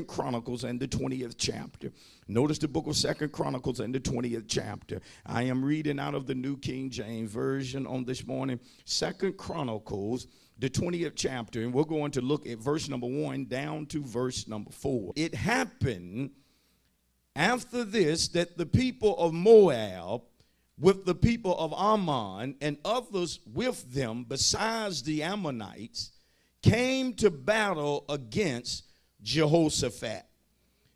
Chronicles and the 20th chapter. Notice the book of 2 Chronicles and the 20th chapter. I am reading out of the New King James Version on this morning. 2 Chronicles, the 20th chapter, and we're going to look at verse number 1 down to verse number 4. It happened after this that the people of Moab with the people of Ammon and others with them besides the Ammonites came to battle against Jehoshaphat.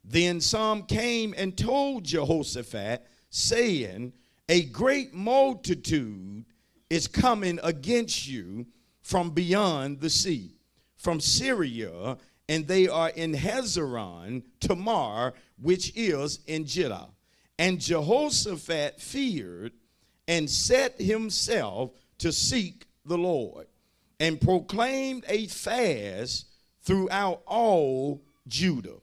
Then some came and told Jehoshaphat, saying, a great multitude is coming against you from beyond the sea, from Syria, and they are in Hazeron Tamar, which is in Judah. And Jehoshaphat feared and set himself to seek the Lord, and proclaimed a fast throughout all Judah.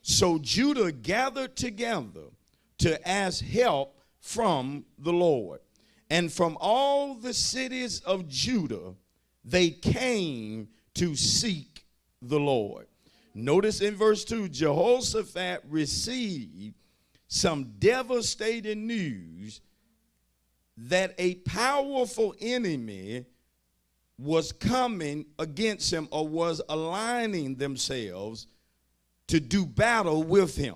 So Judah gathered together to ask help from the Lord. And from all the cities of Judah, they came to seek the Lord. Notice in verse 2, Jehoshaphat received some devastating news that a powerful enemy was coming against him, or was aligning themselves to do battle with him.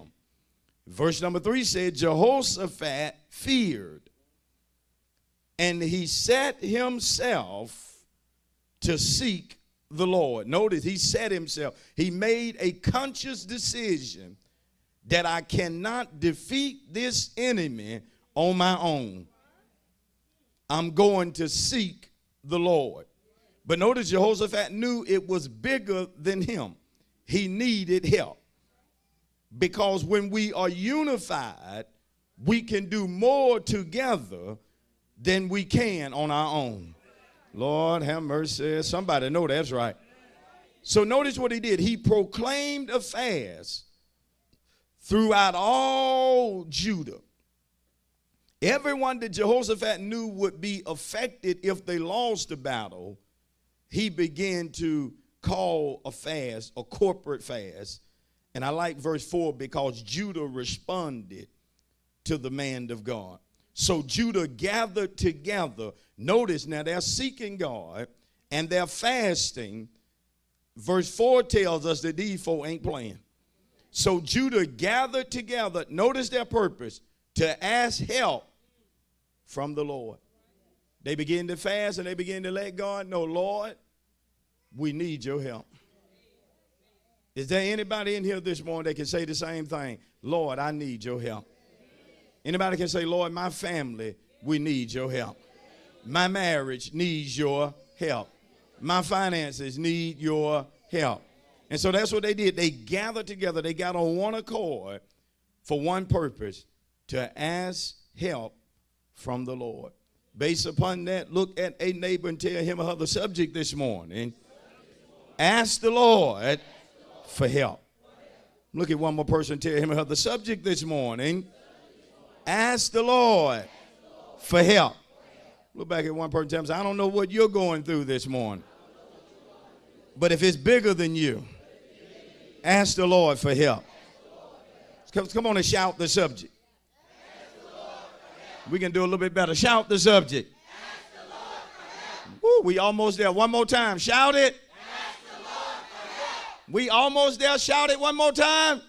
Verse number 3 said, Jehoshaphat feared, and he set himself to seek the Lord. Notice, he set himself. He made a conscious decision that I cannot defeat this enemy on my own. I'm going to seek the Lord. But notice, Jehoshaphat knew it was bigger than him. He needed help. Because when we are unified, we can do more together than we can on our own. Lord have mercy. Somebody know that's right. So notice what he did. He proclaimed a fast throughout all Judah. Everyone that Jehoshaphat knew would be affected if they lost the battle, he began to call a fast, a corporate fast. And I like verse 4 because Judah responded to the man of God. So Judah gathered together. Notice now they're seeking God and they're fasting. Verse 4 tells us that these four ain't playing. So Judah gathered together. Notice their purpose, to ask help from the Lord. They begin to fast and they begin to let God know, Lord, we need your help. Is there anybody in here this morning that can say the same thing? Lord, I need your help. Anybody can say, Lord, my family, we need your help. My marriage needs your help. My finances need your help. And so that's what they did. They gathered together. They got on one accord for one purpose, to ask help from the Lord. Based upon that, look at a neighbor and tell him or her the subject this morning. Ask the Lord for help. Look at one more person, tell him or her the subject this morning. Ask the Lord for help. Look back at one person, tell them, I don't know what you're going through this morning, but if it's bigger than you, ask the Lord for help. Come on and shout the subject. We can do a little bit better. Shout the subject. Woo, we almost there. One more time. Shout it. We almost there. Shout it one more time.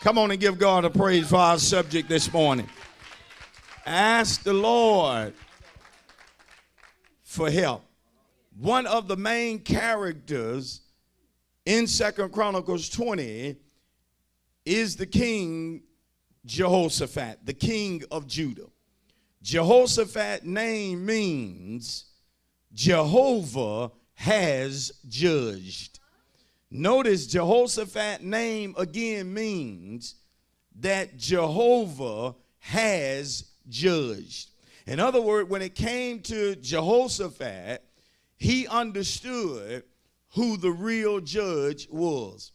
Come on and give God a praise for our subject this morning. Ask the Lord for help. One of the main characters in 2 Chronicles 20 is the king Jehoshaphat, the king of Judah. Jehoshaphat's name means Jehovah has judged. Notice Jehoshaphat's name again means that Jehovah has judged. In other words, when it came to Jehoshaphat, he understood who the real judge was.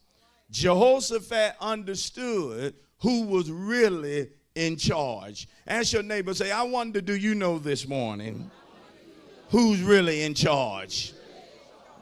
Jehoshaphat understood who was really in charge. Ask your neighbor, say, I wonder, do you know this morning who's really in charge?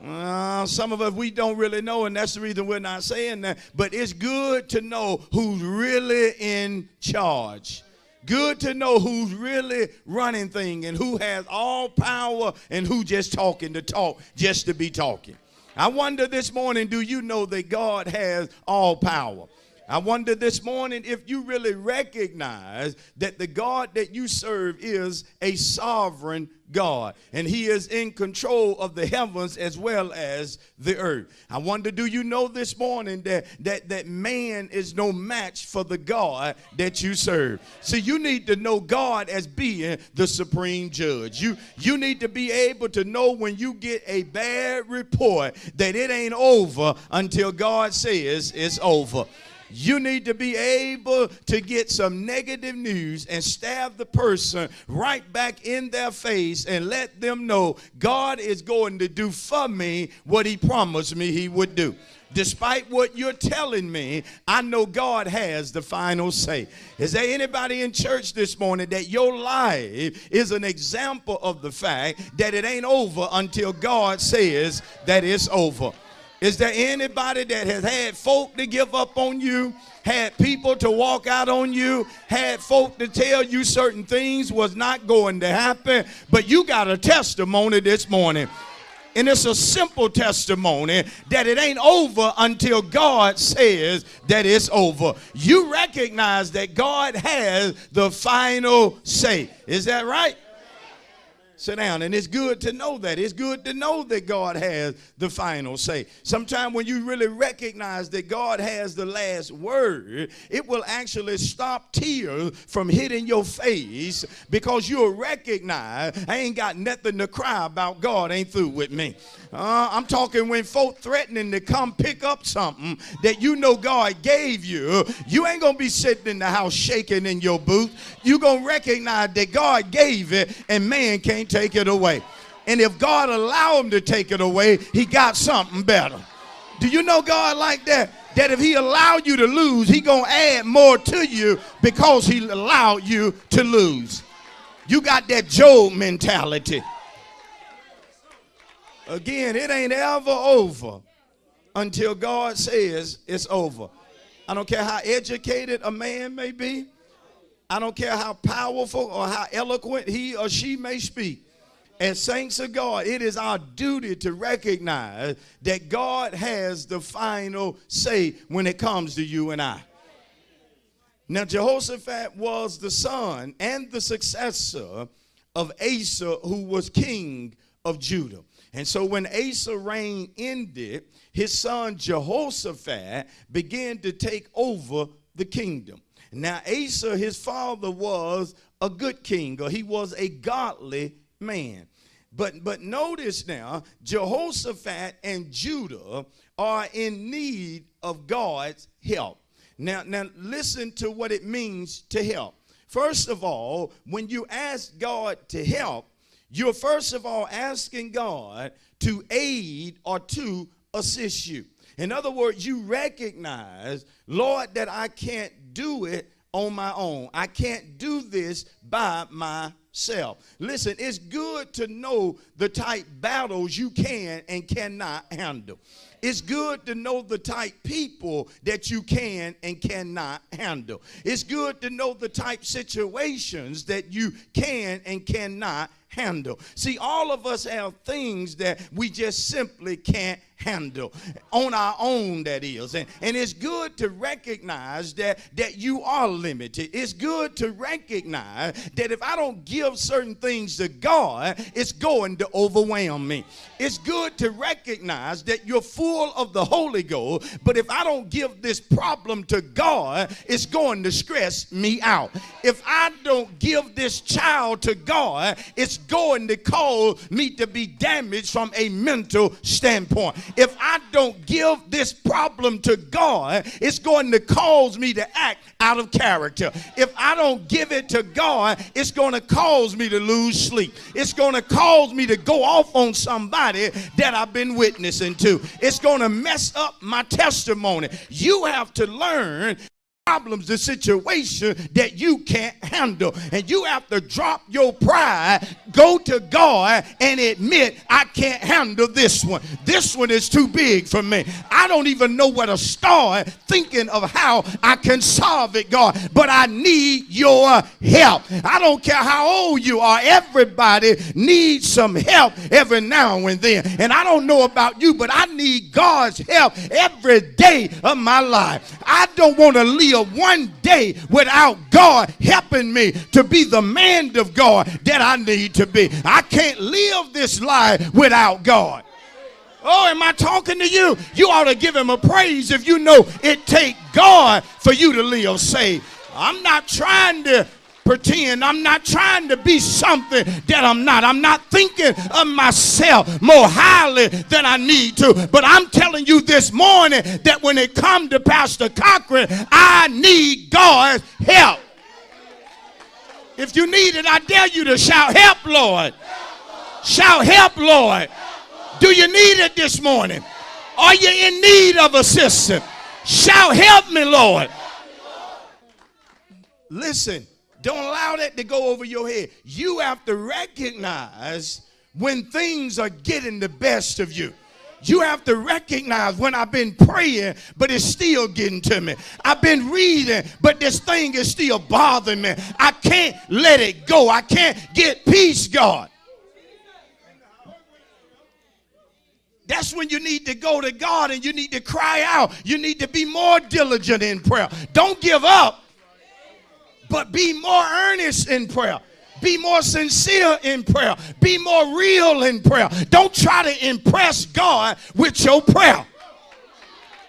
Some of us, we don't really know, and that's the reason we're not saying that. But it's good to know who's really in charge. Good to know who's really running things and who has all power and who just talking to talk just to be talking. I wonder this morning, do you know that God has all power? I wonder this morning if you really recognize that the God that you serve is a sovereign God, and he is in control of the heavens as well as the earth. I wonder, do you know this morning that man is no match for the God that you serve? See, you need to know God as being the supreme judge. You need to be able to know when you get a bad report that it ain't over until God says it's over. You need to be able to get some negative news and stab the person right back in their face and let them know God is going to do for me what he promised me he would do. Despite what you're telling me, I know God has the final say. Is there anybody in church this morning that your life is an example of the fact that it ain't over until God says that it's over? Is there anybody that has had folk to give up on you, had people to walk out on you, had folk to tell you certain things was not going to happen, but you got a testimony this morning? And it's a simple testimony that it ain't over until God says that it's over. You recognize that God has the final say. Is that right? Sit down. And it's good to know that. It's good to know that God has the final say. Sometimes when you really recognize that God has the last word, it will actually stop tears from hitting your face, because you'll recognize I ain't got nothing to cry about. God ain't through with me. I'm talking when folk threatening to come pick up something that you know God gave you, you ain't going to be sitting in the house shaking in your boots. You're going to recognize that God gave it and man can't take it away. And if God allow him to take it away, he got something better. Do you know God like that? That if he allowed you to lose, he going to add more to you because he allowed you to lose. You got that Job mentality. Again, it ain't ever over until God says it's over. I don't care how educated a man may be. I don't care how powerful or how eloquent he or she may speak. As saints of God, it is our duty to recognize that God has the final say when it comes to you and I. Now, Jehoshaphat was the son and the successor of Asa, who was king of Judah. And so when Asa's reign ended, his son Jehoshaphat began to take over the kingdom. Now Asa, his father, was a good king, or he was a godly man. But notice now, Jehoshaphat and Judah are in need of God's help. Now listen to what it means to help. First of all, when you ask God to help, you're first of all asking God to aid or to assist you. In other words, you recognize, Lord, that I can't do it on my own. I can't do this by myself. Listen, it's good to know the type battles you can and cannot handle. It's good to know the type people that you can and cannot handle. It's good to know the type situations that you can and cannot handle. See, all of us have things that we just simply can't handle on our own, that is. And it's good to recognize that you are limited. It's good to recognize that if I don't give certain things to God, it's going to overwhelm me. It's good to recognize that you're full of the Holy Ghost, but if I don't give this problem to God, it's going to stress me out. If I don't give this child to God, it's going to cause me to be damaged from a mental standpoint. If I don't give this problem to God, it's going to cause me to act out of character. If I don't give it to God, it's going to cause me to lose sleep. It's going to cause me to go off on somebody that I've been witnessing to. It's going to mess up my testimony. You have to learn problems, the situation that you can't handle. And you have to drop your pride, go to God and admit, I can't handle this one. This one is too big for me. I don't even know where to start thinking of how I can solve it, God, but I need your help. I don't care how old you are. Everybody needs some help every now and then. And I don't know about you, but I need God's help every day of my life. I don't want to live one day without God helping me to be the man of God that I need to be. I can't live this life without God. Oh, am I talking to you? You ought to give him a praise if you know it takes God for you to live saved. I'm not trying to pretend. I'm not trying to be something that I'm not. I'm not thinking of myself more highly than I need to. But I'm telling you this morning that when it comes to Pastor Cochran, I need God's help. If you need it, I dare you to shout, help, Lord. Shout, help, Lord. Do you need it this morning? Are you in need of assistance? Shout, help me, Lord. Listen. Don't allow that to go over your head. You have to recognize when things are getting the best of you. You have to recognize when I've been praying, but it's still getting to me. I've been reading, but this thing is still bothering me. I can't let it go. I can't get peace, God. That's when you need to go to God and you need to cry out. You need to be more diligent in prayer. Don't give up. But be more earnest in prayer. Be more sincere in prayer. Be more real in prayer. Don't try to impress God with your prayer.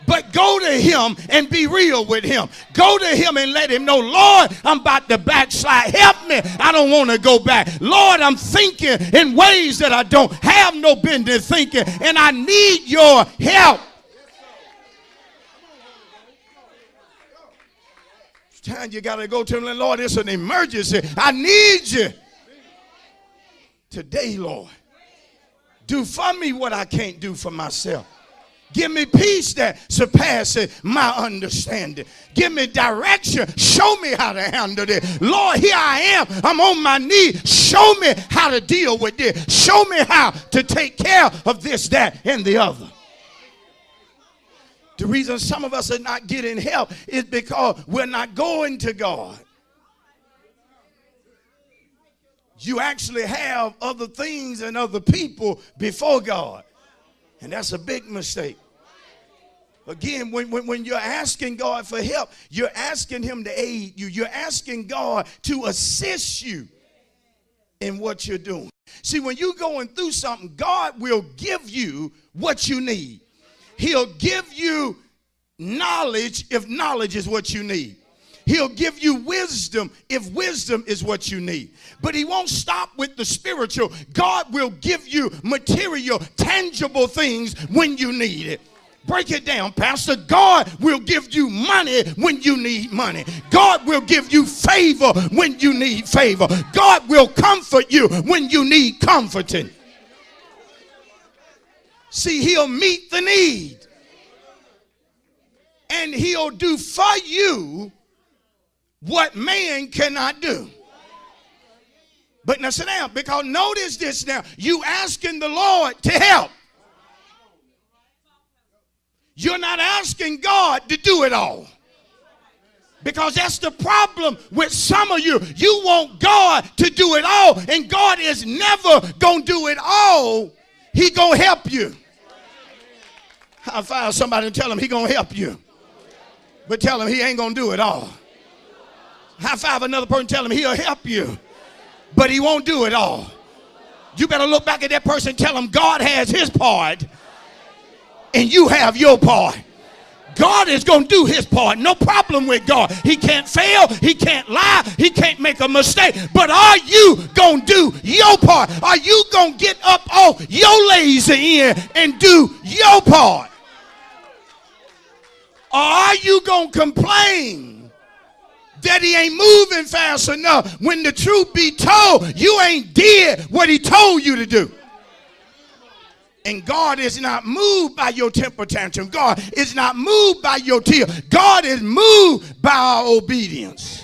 But go to him and be real with him. Go to him and let him know, Lord, I'm about to backslide. Help me. I don't want to go back. Lord, I'm thinking in ways that I don't have no business thinking, and I need your help. Time you got to go to him, Lord, it's an emergency. I need you today, Lord. Do for me what I can't do for myself. Give me peace that surpasses my understanding. Give me direction. Show me how to handle this. Lord, here I am. I'm on my knees. Show me how to deal with this. Show me how to take care of this, that, and the other. The reason some of us are not getting help is because we're not going to God. You actually have other things and other people before God. And that's a big mistake. Again, when you're asking God for help, you're asking him to aid you. You're asking God to assist you in what you're doing. See, when you're going through something, God will give you what you need. He'll give you knowledge if knowledge is what you need. He'll give you wisdom if wisdom is what you need. But he won't stop with the spiritual. God will give you material, tangible things when you need it. Break it down, Pastor. God will give you money when you need money. God will give you favor when you need favor. God will comfort you when you need comforting. See, he'll meet the need. And he'll do for you what man cannot do. But now sit down, because notice this now. You asking the Lord to help. You're not asking God to do it all. Because that's the problem with some of you. You want God to do it all, and God is never going to do it all. He going to help you. High five somebody and tell him he going to help you. But tell him he ain't going to do it all. High five another person, tell him he'll help you, but he won't do it all. You better look back at that person and tell him God has his part and you have your part. God is going to do his part. No problem with God. He can't fail. He can't lie. He can't make a mistake. But are you going to do your part? Are you going to get up off your lazy end and do your part? Or are you going to complain that he ain't moving fast enough when the truth be told, you ain't did what he told you to do? And God is not moved by your temper tantrum. God is not moved by your tear. God is moved by our obedience.